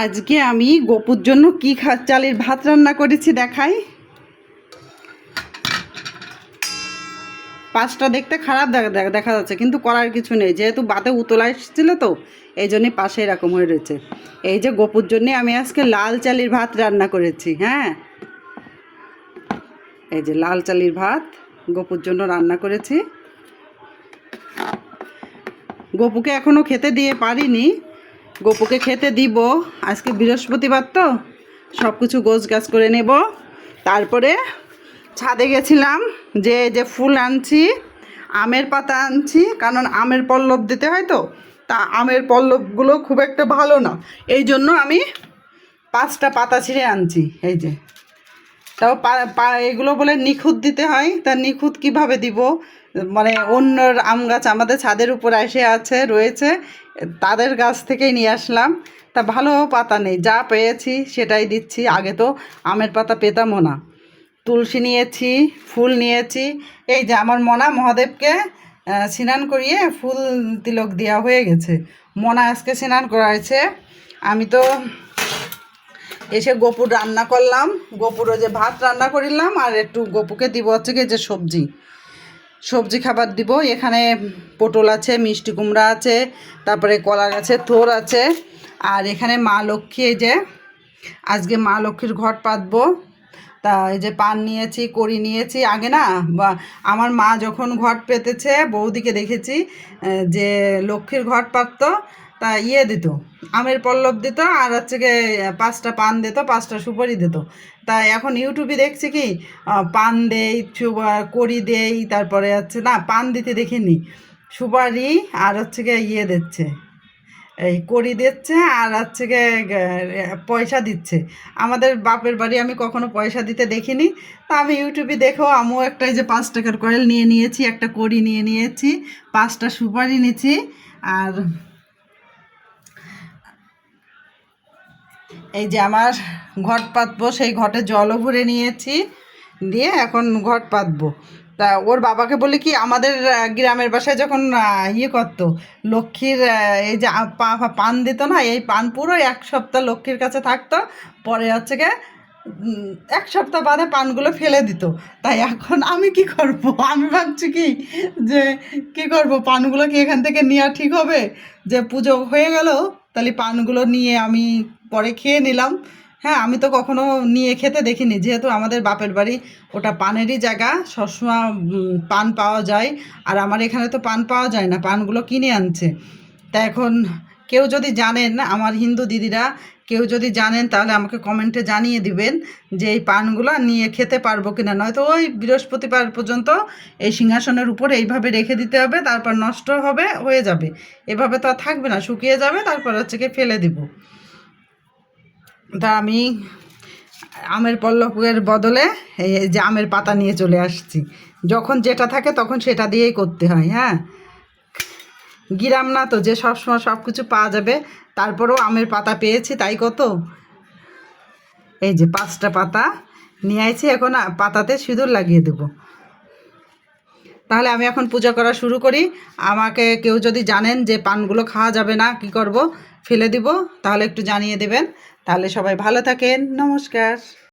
আজকে আমি গপুর জন্য কি চালের ভাত রান্না করেছি দেখাই। পাশটা দেখতে খারাপ দেখা যাচ্ছে, কিন্তু করার কিছু নেই, যেহেতু বাতে উতলা এসেছিল তো এই জন্যই পাশে এরকম হয়ে রয়েছে। এই যে গপুর জন্যে আমি আজকে লাল চালের ভাত রান্না করেছি। হ্যাঁ, এই যে লাল চালের ভাত গপুর জন্য রান্না করেছি। গপুকে এখনও খেতে দিয়ে পারিনি, গপুকে খেতে দিব। আজকে বৃহস্পতিবার তো সব কিছু গোছগাছ করে নেব। তারপরে ছাদে গেছিলাম, যে ফুল আনছি, আমের পাতা আনছি, কারণ আমের পল্লব দিতে হয় তো, তা আমের পল্লবগুলো খুব একটা ভালো না, এই জন্য আমি 5টা পাতা ছিঁড়ে আনছি। এই যে তাও এগুলো বলে নিখুঁত দিতে হয়, তা নিখুঁত কিভাবে দিব, মানে অন্য আম গাছ আমাদের ছাদের উপর এসে রয়েছে, তাদের গাছ থেকেই নিয়ে আসলাম। তা ভালো পাতা নেই, যা পেয়েছি সেটাই দিচ্ছি। আগে তো আমের পাতা পেতামও না। তুলসী নিয়েছি, ফুল নিয়েছি। এই যে আমার মনা মহাদেবকে স্নান করিয়ে ফুল তিলক দেওয়া হয়ে গেছে। মনা আজকে স্নান করাইছে। আমি তো এসে গপুর রান্না করলাম, গপুরও যে ভাত রান্না করিলাম, আর একটু গপুকে দিব হচ্ছে কি যে সবজি খাবার দিব। এখানে পটল আছে, মিষ্টি কুমড়া আছে, তারপরে কলা গাছের থোর আছে, আর এখানে মা লক্ষ্মী, এই যে আজকে মা লক্ষ্মীর ঘট পাতবো। তা এই যে পান নিয়েছি, কড়ি নিয়েছি। আগে না আমার মা যখন ঘট পেতেছে বৌদিকে দেখেছি যে লক্ষ্মীর ঘট পাততো, তা দিত, আমের পল্লব দিত, আর হচ্ছে গিয়ে 5টা পান দিত, 5টা সুপারি দিত। তা এখন ইউটিউবে দেখছি কি পান দেই, কড়ি দেই, তারপরে হচ্ছে না পান দিতে দেখিনি, সুপারি আর হচ্ছে গিয়ে দিচ্ছে, এই কড়ি দিচ্ছে, আর হচ্ছে গিয়ে পয়সা দিচ্ছে। আমাদের বাপের বাড়ি আমি কখনো পয়সা দিতে দেখিনি। তা আমি ইউটিউবে দেখো আমিও একটা এই যে 5 টাকার কয়েল নিয়ে নিয়েছি, একটা কড়ি নিয়ে নিয়েছি, 5টা সুপারি নিয়েছি, আর এই যে আমার ঘট পাতবো, সেই ঘটে জলও ভরে নিয়েছি, দিয়ে এখন ঘট পাতবো। তা ওর বাবাকে বলি কি, আমাদের গ্রামের বাসায় যখন করতো লক্ষ্মীর এই যে পান দিত না, এই পান পুরো 1 সপ্তাহ লক্ষ্মীর কাছে থাকতো, পরে হচ্ছে গিয়ে 1 সপ্তাহ বাদে পানগুলো ফেলে দিত। তাই এখন আমি কি করব, আমি ভাবছি কি যে কি করব, পানগুলো কি এখান থেকে নেওয়া ঠিক হবে? যে পুজো হয়ে গেল, তাহলে পানগুলো নিয়ে আমি পরে খেয়ে নিলাম। হ্যাঁ, আমি তো কখনো নিয়ে খেতে দেখিনি, যেহেতু আমাদের বাপের বাড়ি ওটা পানেরই জায়গা, সবসময় পান পাওয়া যায়, আর আমার এখানে তো পান পাওয়া যায় না, পানগুলো কিনে আনছে। তা এখন কেউ যদি জানেন, আমার হিন্দু দিদিরা কেউ যদি জানেন, তাহলে আমাকে কমেন্টে জানিয়ে দিবেন যে এই পানগুলো নিয়ে খেতে পারবো কিনা। নয়তো ওই বৃহস্পতিবার পর্যন্ত এই সিংহাসনের উপরে এইভাবে রেখে দিতে হবে, তারপর নষ্ট হয়ে যাবে, এভাবে তো আর থাকবে না, শুকিয়ে যাবে, তারপর হচ্ছে কি ফেলে দিব। তা আমি আমের পল্লবের বদলে এই যে আমের পাতা নিয়ে চলে আসছি। যখন যেটা থাকে তখন সেটা দিয়েই করতে হয়। হ্যাঁ, গ্রাম না তো যে সবসময় সব কিছু পাওয়া যাবে, তারপরেও আমের পাতা পেয়েছি, তাই কত। এই যে 5টা পাতা নিয়ে আইছি, এখন পাতাতে সিঁদুর লাগিয়ে দেব। তাহলে আমি এখন পূজা করা শুরু করি। আমাকে কেউ যদি জানেন যে পানগুলো খাওয়া যাবে না, কি করব, ফেলে দিব, তাহলে একটু জানিয়ে দেবেন। তাহলে সবাই ভালো থাকেন, নমস্কার।